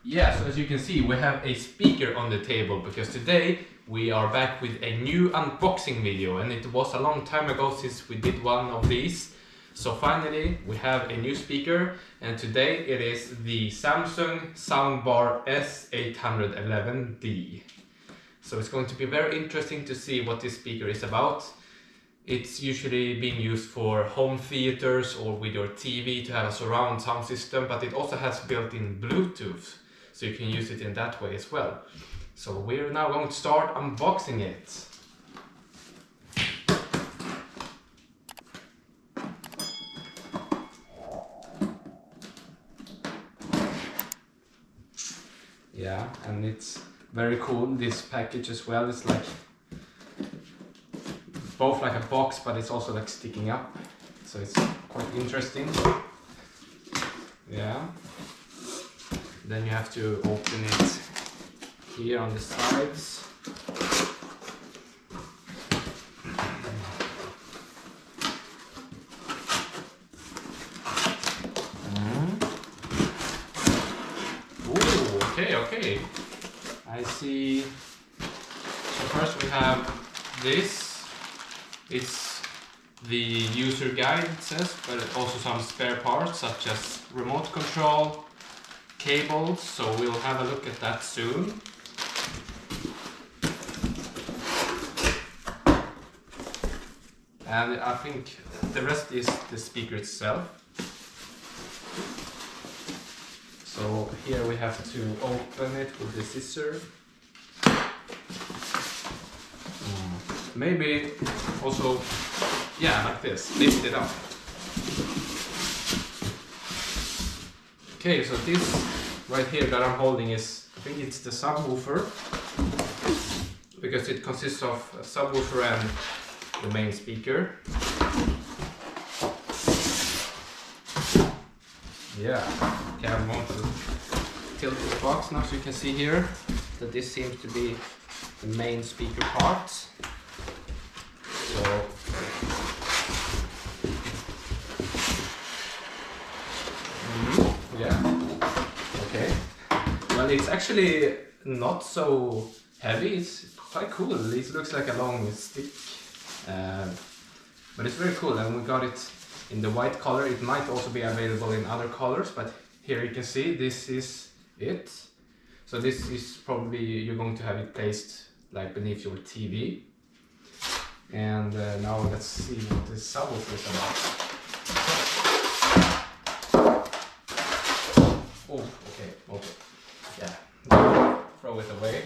Yeah, so as you can see, we have a speaker on the table because today we are back with a new unboxing video, and it was a long time ago since we did one of these. So finally we have a new speaker, and today it is the Samsung Soundbar S811D. So it's going to be very interesting to see what this speaker is about. It's usually being used for home theaters or with your TV to have a surround sound system, but it also has built-in Bluetooth, so you can use it in that way as well. So we're now going to start unboxing it. Yeah, and it's very cool, this package as well. It's like both like a box, but it's also like sticking up, so it's quite interesting. Yeah, then you have to open it here on the sides. Oh, okay, I see. So first we have this. It's the user guide, it says, but also some spare parts such as remote control, cables, so we'll have a look at that soon. And I think the rest is the speaker itself. So here we have to open it with the scissor. Maybe also, yeah, like this, lift it up. Okay, so this right here that I'm holding is, I think it's the subwoofer, because it consists of a subwoofer and the main speaker. Yeah, okay, I'm going to tilt the box now so you can see here that this seems to be the main speaker part. So yeah, okay. Well, it's actually not so heavy. It's quite cool. It looks like a long stick, but it's very cool. And we got it in the white color. It might also be available in other colors, but here you can see this is it. So this is probably, you're going to have it placed like beneath your TV. And now let's see what this subwoofer is about. Oh, okay, yeah, throw it away.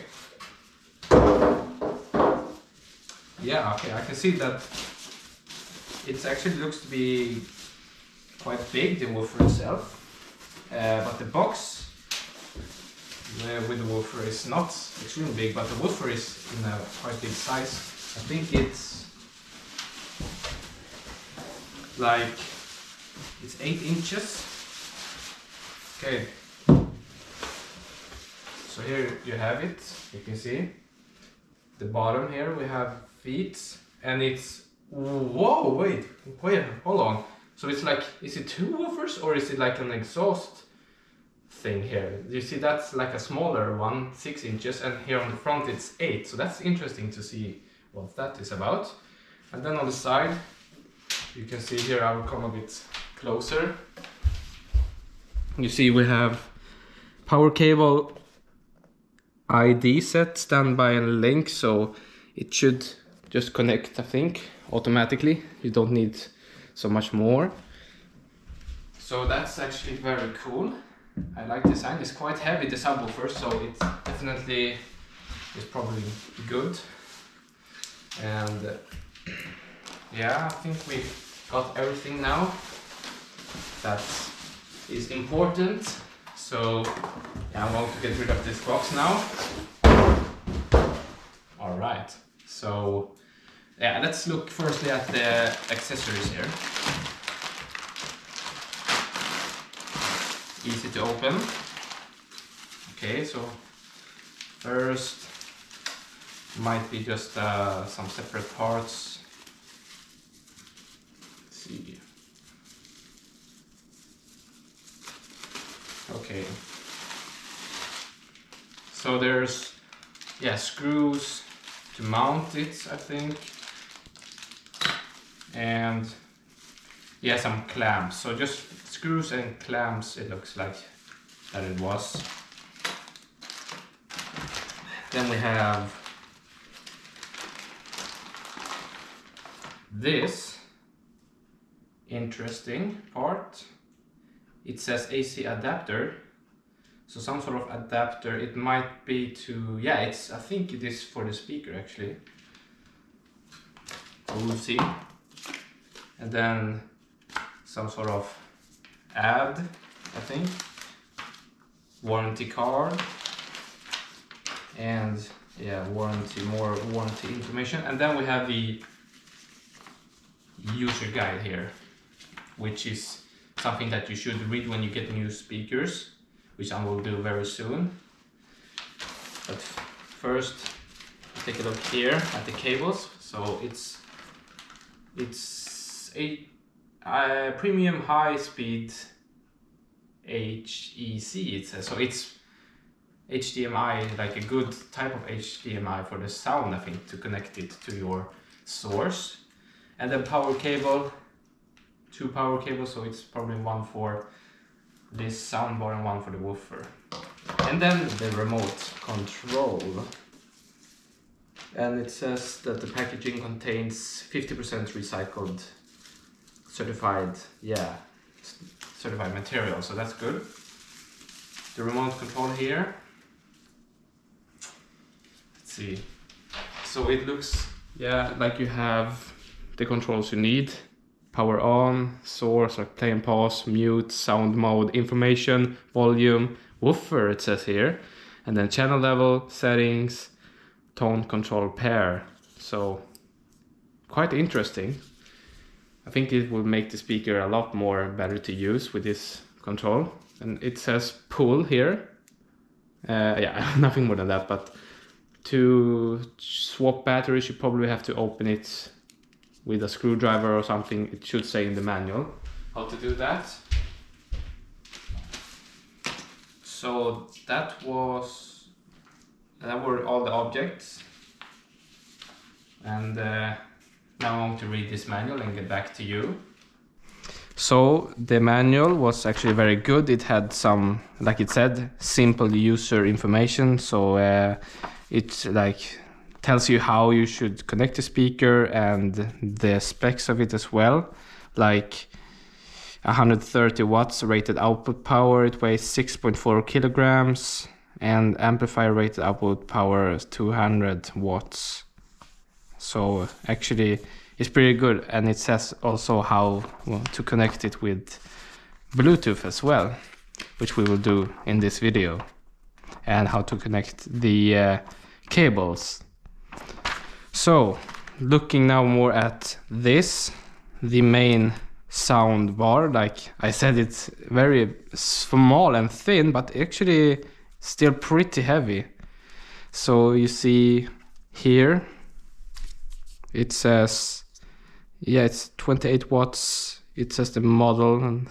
Yeah, okay, I can see that it actually looks to be quite big, the woofer itself, but the box with the woofer is not extremely big, but the woofer is in a quite big size. I think it's like, it's 8 inches. Okay. So here you have it. You can see the bottom here we have feet, and it's, whoa, wait, hold on. So it's like, is it 2 woofers or is it like an exhaust thing here? You see that's like a smaller one, 6 inches, and here on the front it's 8. So that's interesting to see what that is about. And then on the side, you can see here, I will come a bit closer. You see we have power cable ID set, standby and link, so it should just connect, I think, automatically. You don't need so much more. So that's actually very cool. I like the design. It's quite heavy, the subwoofer, so it definitely is probably good. And yeah, I think we got everything now that is important. So yeah, I'm going to get rid of this box now. Alright, so yeah, let's look firstly at the accessories here. Easy to open. Okay, so first might be just some separate parts. Let's see. Okay. So there's, yeah, screws to mount it, I think. And yeah, some clamps. So just screws and clamps, it looks like that it was. Then we have this interesting part. It says AC adapter. So some sort of adapter. It might be to, yeah, I think it is for the speaker actually. So we'll see. And then some sort of ad, I think. Warranty card. And yeah, more warranty information. And then we have the user guide here, which is something that you should read when you get new speakers, which I will do very soon. But first, take a look here at the cables. So it's a premium high speed HEC, it says. So it's HDMI, like a good type of HDMI for the sound, I think, to connect it to your source. And then power cable, 2 power cables, so it's probably one for this soundbar and one for the woofer. And then the remote control. And it says that the packaging contains 50% recycled certified material, so that's good. The remote control here. Let's see. So it looks, yeah, like you have the controls you need. Power on, source, like play and pause, mute, sound mode, information, volume, woofer it says here. And then channel level, settings, tone control pair. So quite interesting. I think it will make the speaker a lot more better to use with this control. And it says pull here. Yeah, nothing more than that, but to swap batteries you probably have to open it with a screwdriver or something. It should say in the manual how to do that. So that were all the objects. And now I'm going to read this manual and get back to you. So the manual was actually very good. It had some, like it said, simple user information. So it like tells you how you should connect the speaker and the specs of it as well. Like 130 watts rated output power, it weighs 6.4 kilograms, and amplifier rated output power is 200 watts. So actually it's pretty good, and it says also how to connect it with Bluetooth as well, which we will do in this video, and how to connect the cables. So looking now more at this, the main sound bar, like I said, it's very small and thin, but actually still pretty heavy. So you see here it says, yeah, it's 28 watts. It says the model and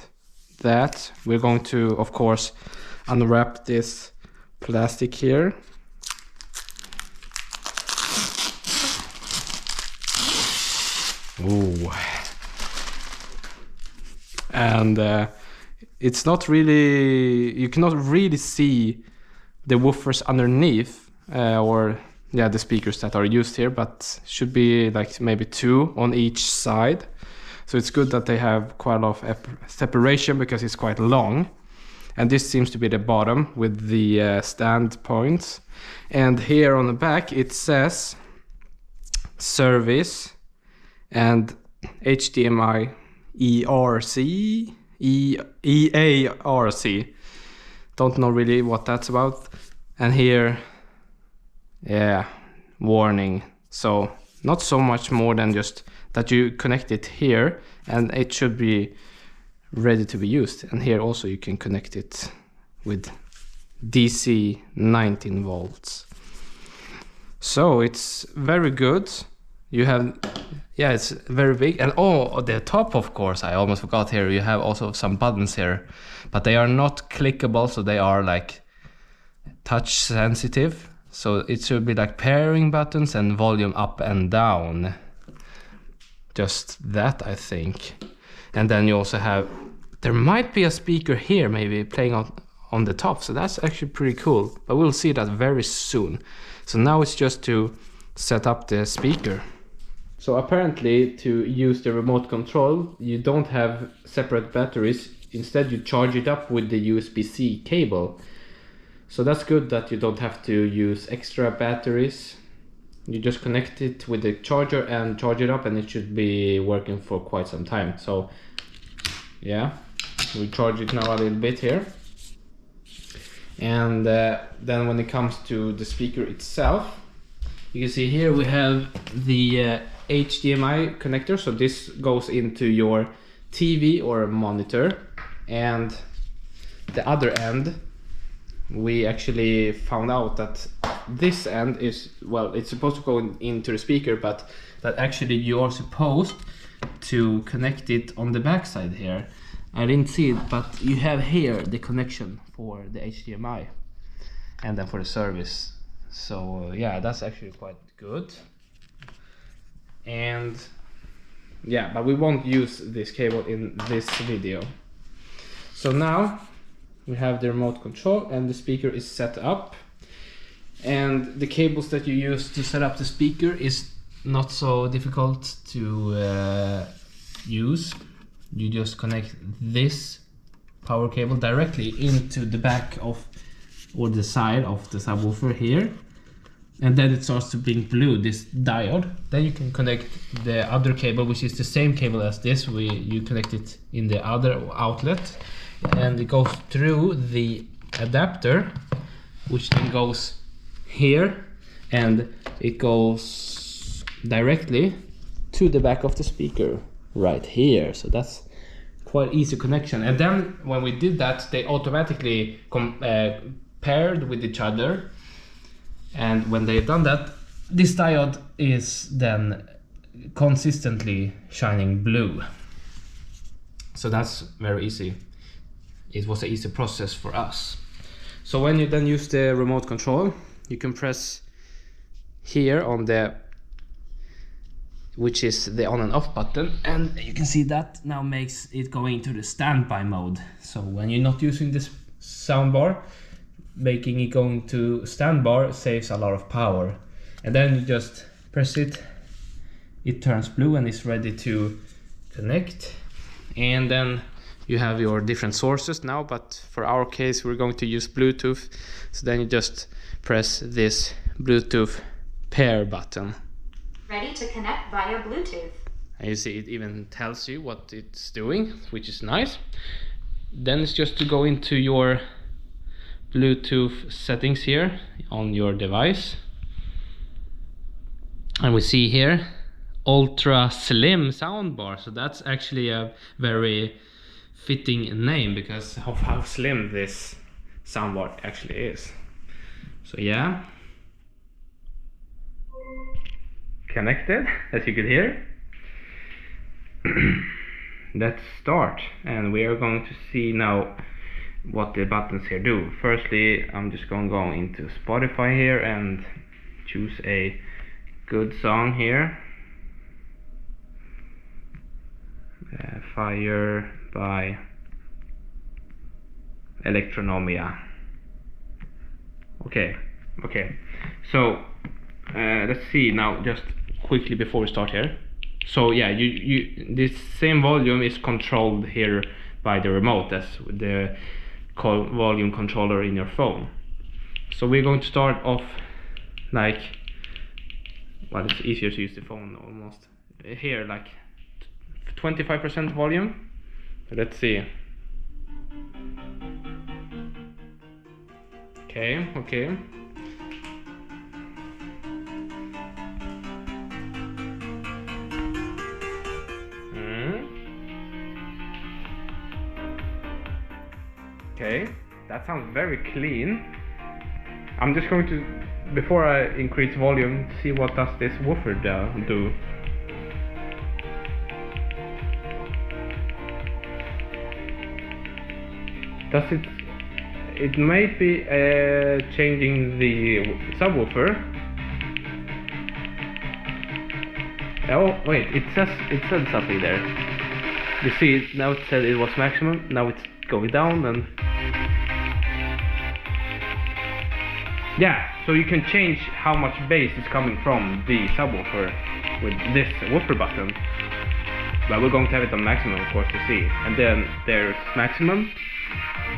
that. We're going to, of course, unwrap this plastic here. Ooh. And it's not really, you cannot really see the woofers underneath, or yeah, the speakers that are used here, but should be like maybe 2 on each side. So it's good that they have quite a lot of separation because it's quite long. And this seems to be the bottom with the stand points. And here on the back it says service and HDMI ERC, EARC. Don't know really what that's about. And here, yeah, warning. So not so much more than just that you connect it here and it should be ready to be used. And here also you can connect it with DC 19 volts. So it's very good. You have, yeah, it's very big. And oh, the top, of course, I almost forgot here. You have also some buttons here, but they are not clickable. So they are like touch sensitive, so it should be like pairing buttons and volume up and down. Just that, I think. And then you also have, there might be a speaker here maybe playing on the top, so that's actually pretty cool, but we'll see that very soon. So now it's just to set up the speaker. So apparently to use the remote control you don't have separate batteries, instead you charge it up with the USB-C cable. So that's good that you don't have to use extra batteries. You just connect it with the charger and charge it up, and it should be working for quite some time. So yeah, we charge it now a little bit here. And then when it comes to the speaker itself, you can see here we have the HDMI connector. So this goes into your TV or monitor, and the other end, we actually found out that this end is, well, it's supposed to go into the speaker, but that actually you are supposed to connect it on the back side here. I didn't see it, but you have here the connection for the HDMI and then for the service. So yeah, that's actually quite good. And yeah, but we won't use this cable in this video. So now we have the remote control and the speaker is set up. And the cables that you use to set up the speaker is not so difficult to use. You just connect this power cable directly into the back of, or the side of the subwoofer here, and then it starts to blink blue, this diode. Then you can connect the other cable, which is the same cable as this. You connect it in the other outlet, and it goes through the adapter, which then goes here, and it goes directly to the back of the speaker right here. So that's quite easy connection. And then when we did that, they automatically paired with each other, and when they've done that, this diode is then consistently shining blue. So that's very easy. It was an easy process for us. So when you then use the remote control, you can press here on the, which is the on and off button, and you can see that now makes it go into the standby mode. So when you're not using this soundbar, making it go into standby saves a lot of power. And then you just press it, it turns blue and is ready to connect. And then you have your different sources now, but for our case we're going to use Bluetooth. So then you just press this Bluetooth pair button. Ready to connect via Bluetooth. And you see it even tells you what it's doing, which is nice. Then it's just to go into your Bluetooth settings here on your device. And we see here ultra slim soundbar. So that's actually a very fitting name because of how slim this soundbar actually is. So yeah, connected, as you could hear. Let's start, and we are going to see now what the buttons here do. Firstly, I'm just going to go into Spotify here and choose a good song here. Fire by Electronomia. Okay. So let's see now, just quickly before we start here. So yeah, this same volume is controlled here by the remote as the volume controller in your phone. So we're going to start off like, well, it's easier to use the phone almost. Here, like 25% volume. So let's see. Okay. Okay, that sounds very clean. I'm just going to, before I increase volume, see what does this woofer do. it might be changing the subwoofer. Oh wait, it said something there. You see, now it said it was maximum, now it's going down, and yeah, so you can change how much bass is coming from the subwoofer with this woofer button. But we're going to have it on maximum, of course, to see. And then there's maximum.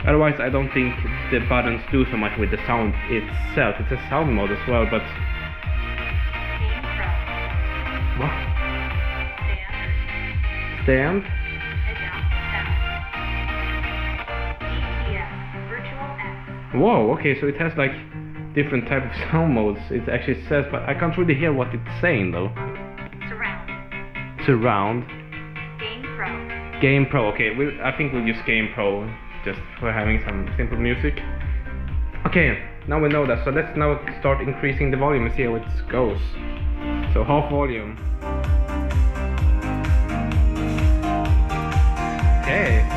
Otherwise, I don't think the buttons do so much with the sound itself. It's a sound mode as well, but what? Stand. Whoa, okay, so it has like different type of sound modes. It actually says, but I can't really hear what it's saying though. Surround. Game Pro, okay, I think we'll use Game Pro just for having some simple music. Okay, now we know that, so let's now start increasing the volume and see how it goes. So half volume. Okay.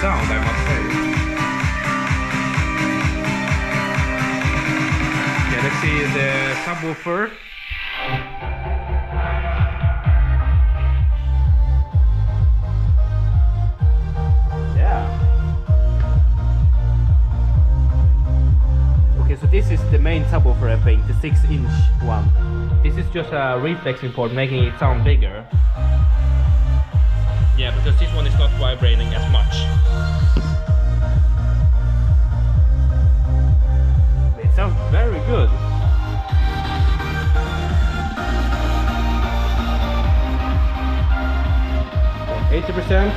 Sound, I must say. Okay, let's see the subwoofer. Yeah. Okay, so this is the main subwoofer, I think, the 6-inch one. This is just a reflex import, making it sound bigger. Yeah, because this one is not vibrating as much. It sounds very good. Okay, 80%.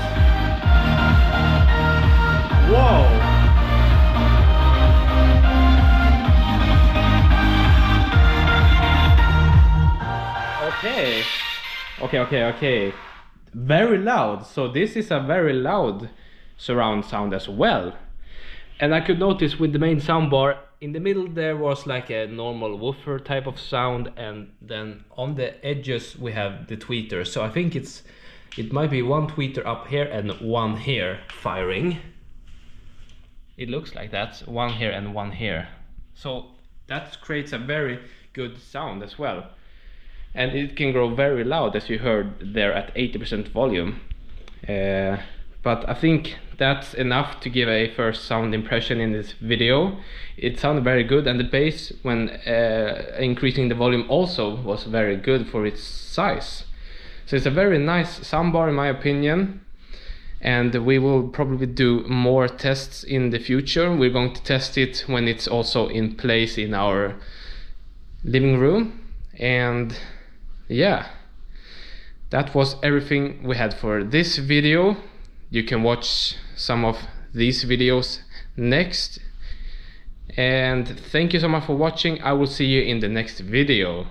Whoa! Okay. Very loud, so this is a very loud surround sound as well. And I could notice with the main soundbar, in the middle there was like a normal woofer type of sound, and then on the edges we have the tweeters. So I think it might be one tweeter up here and one here firing. It looks like that, one here and one here. So that creates a very good sound as well. And it can grow very loud, as you heard there at 80% volume. But I think that's enough to give a first sound impression in this video. It sounded very good, and the bass when increasing the volume also was very good for its size. So it's a very nice soundbar in my opinion, and we will probably do more tests in the future. We're going to test it when it's also in place in our living room. And yeah, that was everything we had for this video. You can watch some of these videos next. And thank you so much for watching. I will see you in the next video.